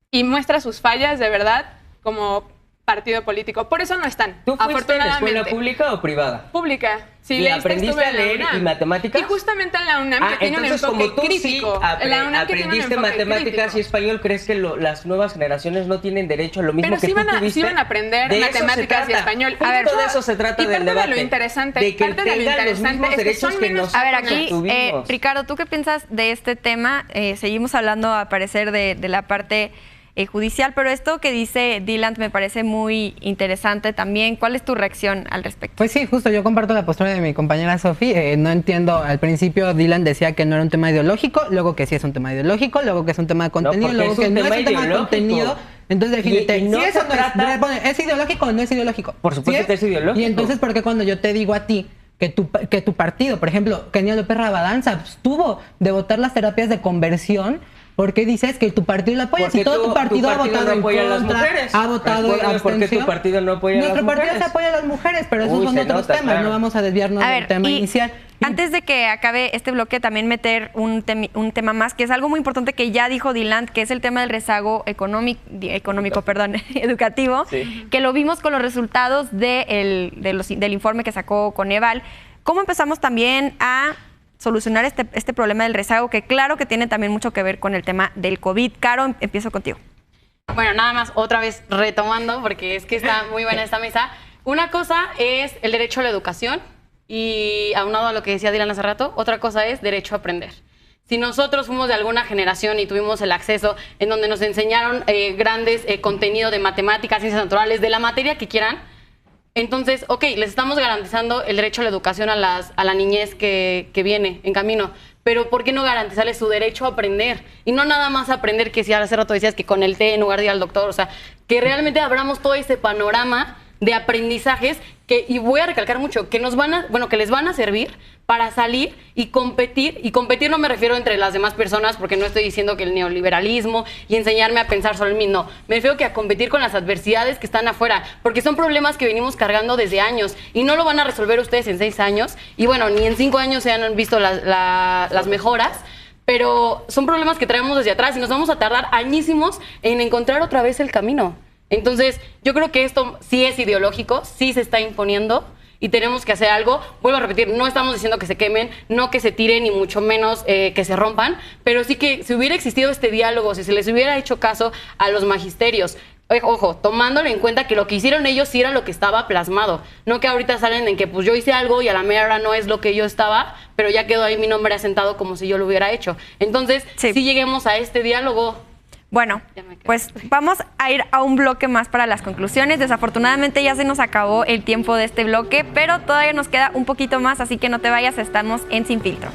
y muestra sus fallas de verdad como partido político. Por eso no están, ¿Tú fuiste afortunadamente. en escuela pública o privada? Pública. Sí, ¿Y aprendiste a leer y matemáticas? Y justamente en la UNAM, que tiene un enfoque crítico. La UNAM aprendiste matemáticas y español, ¿crees que las nuevas generaciones no tienen derecho a lo mismo que tú tuviste? Sí van a aprender matemáticas y español. A ver, todo de eso se trata del debate. De lo interesante, de que tengan los mismos derechos que nosotros. A ver, aquí, tuvimos. Ricardo, ¿tú qué piensas de este tema? Seguimos hablando, a parecer, de la parte judicial, pero esto que dice Dylan me parece muy interesante también. ¿Cuál es tu reacción al respecto? Pues sí, justo yo comparto la postura de mi compañera Sofía. No entiendo, al principio Dylan decía que no era un tema ideológico, luego que sí es un tema ideológico, luego que es un tema de contenido, luego que no es un tema de contenido. Entonces, defínete, no si eso no ¿es ideológico o no es ideológico? Por supuesto que es ideológico. Y entonces, ¿por qué cuando yo te digo a ti que tu partido, por ejemplo, Kenia López Rabadán, se abstuvo de votar las terapias de conversión? ¿Por qué dices que tu partido lo apoya? Si todo tu partido ha votado en contra, ha votado en abstención. ¿Por qué tu partido no apoya a las mujeres? Nuestro partido se apoya a las mujeres, pero esos son otros temas. Claro. No vamos a desviarnos del tema inicial. Antes de que acabe este bloque, también meter un tema más, que es algo muy importante que ya dijo Dylan, que es el tema del rezago educativo, sí, que lo vimos con los resultados del informe que sacó Coneval. ¿Cómo empezamos también a solucionar este problema del rezago, que claro que tiene también mucho que ver con el tema del COVID? Caro, empiezo contigo. Bueno, nada más, otra vez retomando, porque es que está muy buena esta mesa. Una cosa es el derecho a la educación y aunado a lo que decía Dylan hace rato, otra cosa es derecho a aprender. Si nosotros fuimos de alguna generación y tuvimos el acceso en donde nos enseñaron grandes contenido de matemáticas, ciencias naturales, de la materia que quieran, entonces, ok, les estamos garantizando el derecho a la educación a la niñez que viene en camino, pero ¿por qué no garantizarles su derecho a aprender? Y no nada más aprender, que si hace rato decías que con el té en lugar de ir al doctor, o sea, que realmente abramos todo ese panorama de aprendizajes que, y voy a recalcar mucho, que que les van a servir para salir y competir. Y competir no me refiero entre las demás personas, porque no estoy diciendo que el neoliberalismo y enseñarme a pensar solo en mí, no. Me refiero que a competir con las adversidades que están afuera, porque son problemas que venimos cargando desde años y no lo van a resolver ustedes en 6 años. Y bueno, ni en 5 años se han visto las mejoras, pero son problemas que traemos desde atrás y nos vamos a tardar añísimos en encontrar otra vez el camino. Entonces, yo creo que esto sí es ideológico, sí se está imponiendo y tenemos que hacer algo. Vuelvo a repetir, no estamos diciendo que se quemen, no que se tiren, ni mucho menos que se rompan, pero sí que si hubiera existido este diálogo, si se les hubiera hecho caso a los magisterios, ojo, tomándole en cuenta que lo que hicieron ellos sí era lo que estaba plasmado, no que ahorita salen en que pues yo hice algo y a la mera hora no es lo que yo estaba, pero ya quedó ahí mi nombre asentado como si yo lo hubiera hecho. Entonces, sí lleguemos a este diálogo. Bueno, pues vamos a ir a un bloque más para las conclusiones. Desafortunadamente ya se nos acabó el tiempo de este bloque, pero todavía nos queda un poquito más, así que no te vayas, estamos en Sin Filtro.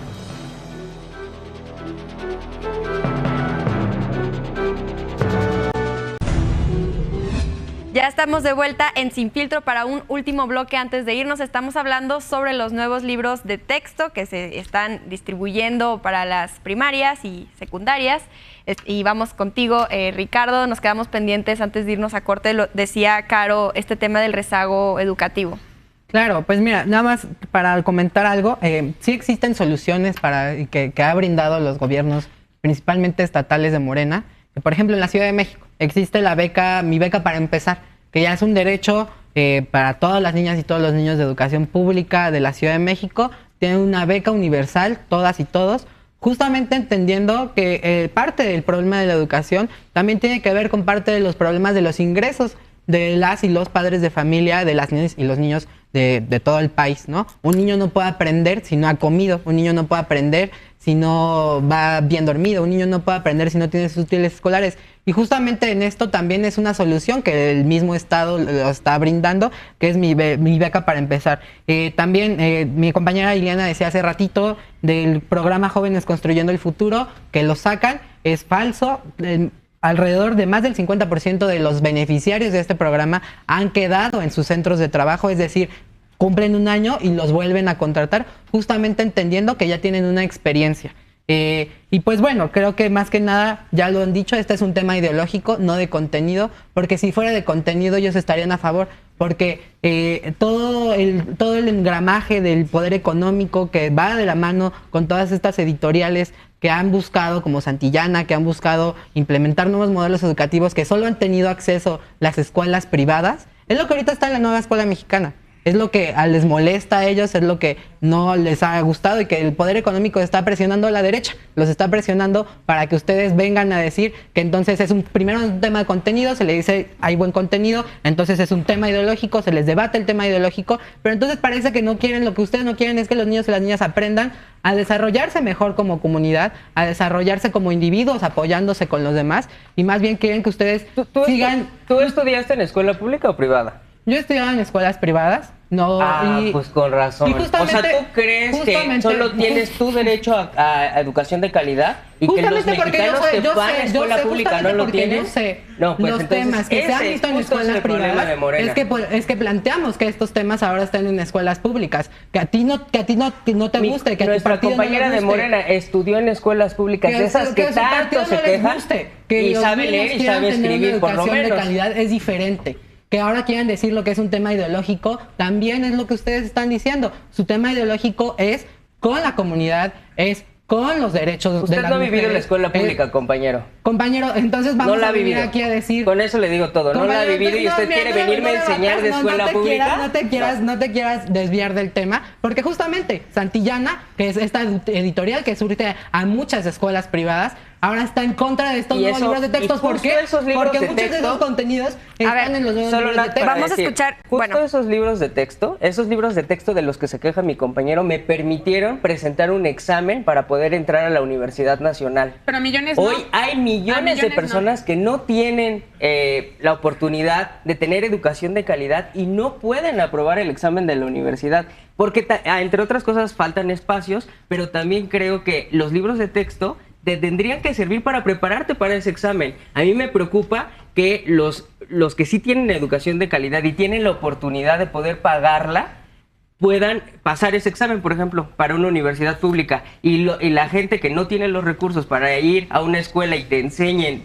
Ya estamos de vuelta en Sin Filtro para un último bloque. Antes de irnos, estamos hablando sobre los nuevos libros de texto que se están distribuyendo para las primarias y secundarias. Y vamos contigo, Ricardo. Nos quedamos pendientes antes de irnos a corte. Lo decía Caro, este tema del rezago educativo. Claro, pues mira, nada más para comentar algo. Sí existen soluciones que ha brindado los gobiernos, principalmente estatales de Morena. Por ejemplo, en la Ciudad de México existe la beca, Mi Beca para Empezar, que ya es un derecho para todas las niñas y todos los niños de educación pública de la Ciudad de México. Tienen una beca universal, todas y todos, justamente entendiendo que parte del problema de la educación también tiene que ver con parte de los problemas de los ingresos de las y los padres de familia, de las niñas y los niños de todo el país, ¿no? Un niño no puede aprender si no ha comido, un niño no puede aprender si no va bien dormido, un niño no puede aprender si no tiene sus útiles escolares. Y justamente en esto también es una solución que el mismo Estado lo está brindando, que es mi beca para empezar. También mi compañera Ileana decía hace ratito del programa Jóvenes Construyendo el Futuro, que lo sacan, es falso. Alrededor de más del 50% de los beneficiarios de este programa han quedado en sus centros de trabajo, es decir, cumplen un año y los vuelven a contratar, justamente entendiendo que ya tienen una experiencia. Y pues bueno, creo que más que nada, ya lo han dicho, este es un tema ideológico, no de contenido, porque si fuera de contenido ellos estarían a favor, porque todo el engramaje del poder económico que va de la mano con todas estas editoriales que han buscado, como Santillana, que han buscado implementar nuevos modelos educativos que solo han tenido acceso las escuelas privadas, es lo que ahorita está en la nueva escuela mexicana. Es lo que les molesta a ellos, es lo que no les ha gustado y que el poder económico está presionando a la derecha, los está presionando para que ustedes vengan a decir que entonces es primero un tema de contenido, se le dice hay buen contenido, entonces es un tema ideológico, se les debate el tema ideológico, pero entonces parece que no quieren, lo que ustedes no quieren es que los niños y las niñas aprendan a desarrollarse mejor como comunidad, a desarrollarse como individuos, apoyándose con los demás, y más bien quieren que ustedes sigan... ¿Tú estudiaste en escuela pública o privada? Yo estudiaba en escuelas privadas. No, pues con razón. O sea, ¿tú crees que solo tienes tu derecho a educación de calidad y que los mexicanos que van a escuela pública no lo tienen? No, pues los temas que se han visto en escuelas privadas es que planteamos que estos temas ahora están en escuelas públicas, que a ti no te guste, que a tu partido compañera no le guste. De Morena estudió en escuelas públicas, de esas que tanto se quejan, y sabe leer y sabe escribir, por lo menos. De calidad es diferente. Que ahora quieran decir lo que es un tema ideológico, también es lo que ustedes están diciendo. Su tema ideológico es con la comunidad, es con los derechos Usted de las no ha vivido mujeres. en la escuela pública, compañero. Compañero, entonces vamos no la a venir vivido. aquí a decir... Con eso le digo todo. No la ha vivido y usted quiere venirme a enseñar de escuela pública. No te quieras desviar del tema, porque justamente Santillana, que es esta editorial que surte a muchas escuelas privadas, ahora está en contra de estos nuevos libros de textos. ¿Por qué? Porque muchos de esos contenidos están en los nuevos libros de texto. Vamos a escuchar... Justo esos libros de texto de los que se queja mi compañero, me permitieron presentar un examen para poder entrar a la Universidad Nacional. Pero millones Hoy hay millones de personas que no tienen la oportunidad de tener educación de calidad y no pueden aprobar el examen de la universidad. Porque, entre otras cosas, faltan espacios, pero también creo que los libros de texto te tendrían que servir para prepararte para ese examen. A mí me preocupa que los que sí tienen educación de calidad y tienen la oportunidad de poder pagarla, puedan pasar ese examen, por ejemplo, para una universidad pública, y la gente que no tiene los recursos para ir a una escuela y te enseñen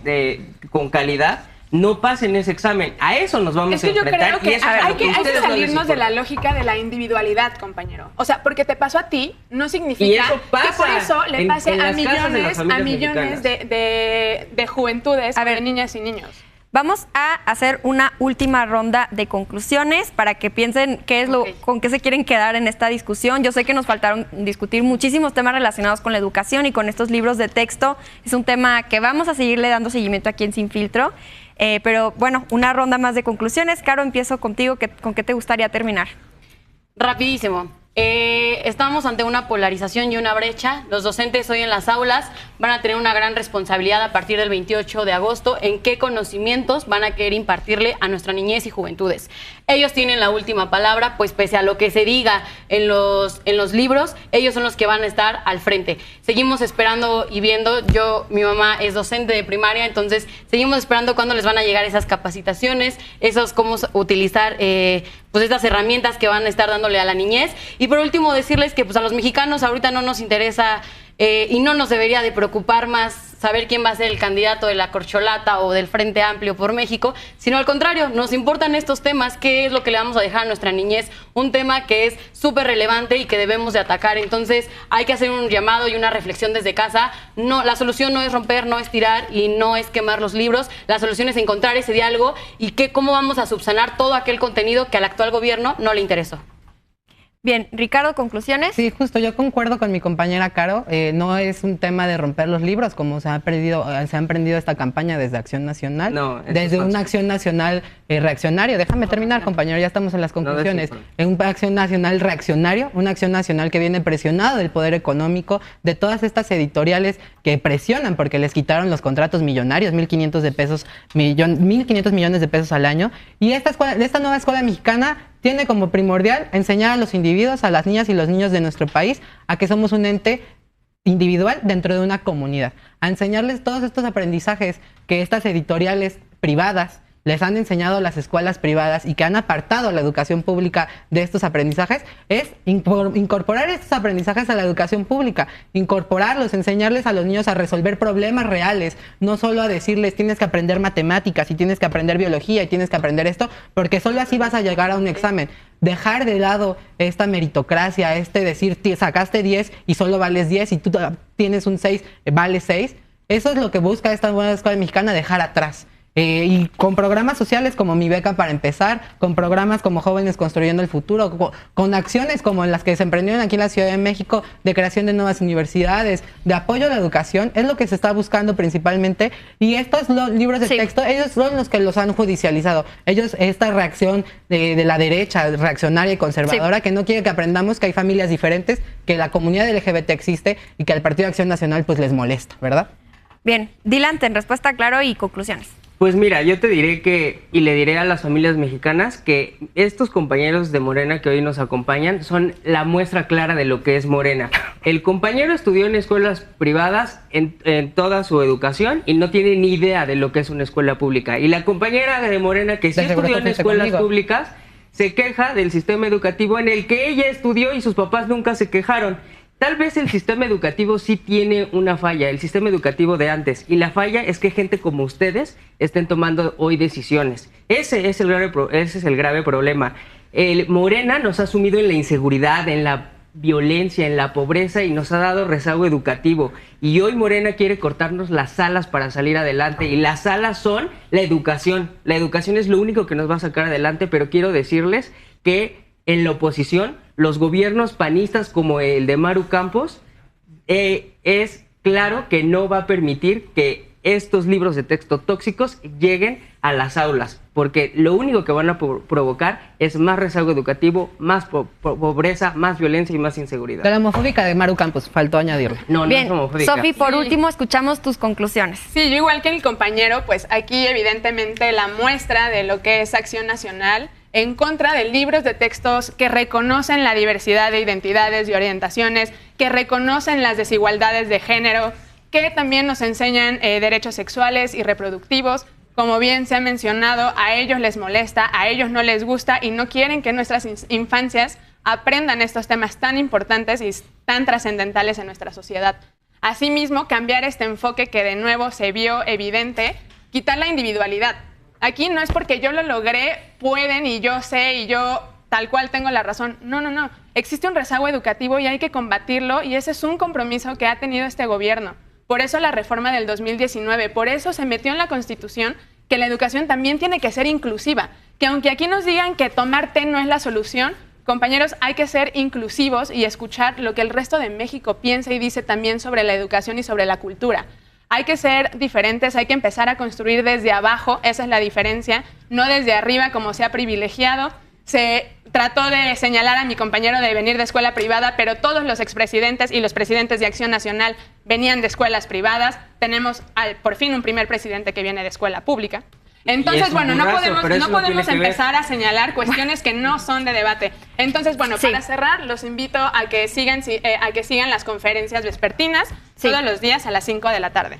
con calidad, no pasen ese examen. A eso nos vamos a enfrentar. Yo creo que hay que salirnos de la lógica de la individualidad, compañero. O sea, porque te pasó a ti, no significa que por eso le pase a millones de juventudes, de niñas y niños. Vamos a hacer una última ronda de conclusiones para que piensen qué es con qué se quieren quedar en esta discusión. Yo sé que nos faltaron discutir muchísimos temas relacionados con la educación y con estos libros de texto. Es un tema que vamos a seguirle dando seguimiento aquí en Sin Filtro. Pero bueno, una ronda más de conclusiones. Caro, empiezo contigo. ¿Con qué te gustaría terminar? Rapidísimo. Estamos ante una polarización y una brecha. Los docentes hoy en las aulas van a tener una gran responsabilidad a partir del 28 de agosto en qué conocimientos van a querer impartirle a nuestra niñez y juventudes. Ellos tienen la última palabra, pues pese a lo que se diga en los libros, ellos son los que van a estar al frente. Seguimos esperando y viendo. Mi mamá es docente de primaria, entonces seguimos esperando cuándo les van a llegar esas capacitaciones, cómo utilizar pues estas herramientas que van a estar dándole a la niñez. Y por último decirles que pues a los mexicanos ahorita no nos interesa y no nos debería de preocupar más saber quién va a ser el candidato de la corcholata o del Frente Amplio por México, sino al contrario, nos importan estos temas, qué es lo que le vamos a dejar a nuestra niñez, un tema que es súper relevante y que debemos de atacar. Entonces hay que hacer un llamado y una reflexión desde casa. No, la solución no es romper, no es tirar y no es quemar los libros, la solución es encontrar ese diálogo y cómo vamos a subsanar todo aquel contenido que al actual gobierno no le interesó. Bien, Ricardo, ¿conclusiones? Sí, justo, yo concuerdo con mi compañera Caro. No es un tema de romper los libros, como se ha emprendido esta campaña desde Acción Nacional. No, desde una Acción Nacional reaccionaria. Déjame terminar, compañero, ya estamos en las conclusiones. Una Acción Nacional reaccionario, una Acción Nacional que viene presionado del poder económico, de todas estas editoriales que presionan porque les quitaron los contratos millonarios, 1.500 millones de pesos al año. Y esta nueva escuela mexicana tiene como primordial enseñar a los individuos, a las niñas y los niños de nuestro país, a que somos un ente individual dentro de una comunidad, a enseñarles todos estos aprendizajes que estas editoriales privadas les han enseñado a las escuelas privadas y que han apartado a la educación pública de estos aprendizajes, es incorporar estos aprendizajes a la educación pública, incorporarlos, enseñarles a los niños a resolver problemas reales, no solo a decirles tienes que aprender matemáticas y tienes que aprender biología y tienes que aprender esto, porque solo así vas a llegar a un examen. Dejar de lado esta meritocracia, decir sacaste 10 y solo vales 10 y tú tienes un 6, vales 6. Eso es lo que busca esta nueva escuela mexicana, dejar atrás. Y con programas sociales como Mi Beca para Empezar, con programas como Jóvenes Construyendo el Futuro, con acciones como las que se emprendieron aquí en la Ciudad de México de creación de nuevas universidades, de apoyo a la educación, es lo que se está buscando principalmente. Y estos libros de texto, ellos son los que los han judicializado. Esta reacción de la derecha reaccionaria y conservadora, que no quiere que aprendamos que hay familias diferentes, que la comunidad LGBT existe y que al Partido de Acción Nacional pues les molesta, ¿verdad? Bien, Dylan, en respuesta claro y conclusiones. Pues mira, yo te diré y le diré a las familias mexicanas que estos compañeros de Morena que hoy nos acompañan son la muestra clara de lo que es Morena. El compañero estudió en escuelas privadas en toda su educación y no tiene ni idea de lo que es una escuela pública. Y la compañera de Morena que sí estudió en escuelas públicas se queja del sistema educativo en el que ella estudió y sus papás nunca se quejaron. Tal vez el sistema educativo sí tiene una falla, el sistema educativo de antes, y la falla es que gente como ustedes estén tomando hoy decisiones. Ese es el grave problema. Morena nos ha sumido en la inseguridad, en la violencia, en la pobreza y nos ha dado rezago educativo. Y hoy Morena quiere cortarnos las alas para salir adelante y las alas son la educación. La educación es lo único que nos va a sacar adelante, pero quiero decirles que en la oposición, los gobiernos panistas como el de Maru Campos, es claro que no va a permitir que estos libros de texto tóxicos lleguen a las aulas, porque lo único que van a provocar es más rezago educativo, más pobreza, más violencia y más inseguridad. De la homofóbica de Maru Campos, faltó añadirle. No, bien, no es homofóbica. Sofi, por último, escuchamos tus conclusiones. Sí, yo igual que el compañero, pues aquí evidentemente la muestra de lo que es Acción Nacional en contra de libros de textos que reconocen la diversidad de identidades y orientaciones, que reconocen las desigualdades de género, que también nos enseñan derechos sexuales y reproductivos. Como bien se ha mencionado, a ellos les molesta, a ellos no les gusta y no quieren que nuestras infancias aprendan estos temas tan importantes y tan trascendentales en nuestra sociedad. Asimismo, cambiar este enfoque que de nuevo se vio evidente, quitar la individualidad. Aquí no es porque yo lo logré, pueden y yo sé y yo tal cual tengo la razón. No, no, no. Existe un rezago educativo y hay que combatirlo y ese es un compromiso que ha tenido este gobierno. Por eso la reforma del 2019, por eso se metió en la Constitución que la educación también tiene que ser inclusiva, que aunque aquí nos digan que tomar té no es la solución, compañeros, hay que ser inclusivos y escuchar lo que el resto de México piensa y dice también sobre la educación y sobre la cultura. Hay que ser diferentes, hay que empezar a construir desde abajo, esa es la diferencia, no desde arriba como se ha privilegiado. Se trató de señalar a mi compañero de venir de escuela privada, pero todos los expresidentes y los presidentes de Acción Nacional venían de escuelas privadas. Tenemos por fin un primer presidente que viene de escuela pública. Entonces, bueno, no podemos empezar a señalar cuestiones que no son de debate. Entonces, bueno, para cerrar, los invito a que sigan las conferencias vespertinas todos los días a las 5 de la tarde.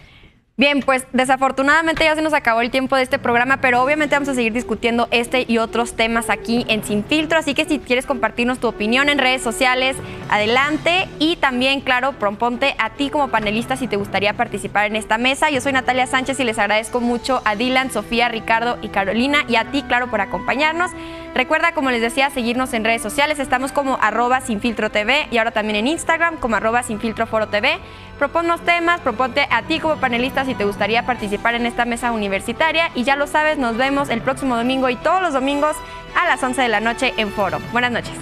Bien, pues desafortunadamente ya se nos acabó el tiempo de este programa, pero obviamente vamos a seguir discutiendo este y otros temas aquí en Sin Filtro, así que si quieres compartirnos tu opinión en redes sociales, adelante, y también, claro, proponte a ti como panelista si te gustaría participar en esta mesa. Yo soy Natalia Sánchez y les agradezco mucho a Dylan, Sofía, Ricardo y Carolina, y a ti, claro, por acompañarnos. Recuerda, como les decía, seguirnos en redes sociales, estamos como @SinFiltroTV y ahora también en Instagram como @SinFiltroForoTV. Proponnos temas, proponte a ti como panelista si te gustaría participar en esta mesa universitaria, y ya lo sabes, nos vemos el próximo domingo y todos los domingos a las 11 de la noche en Foro. Buenas noches.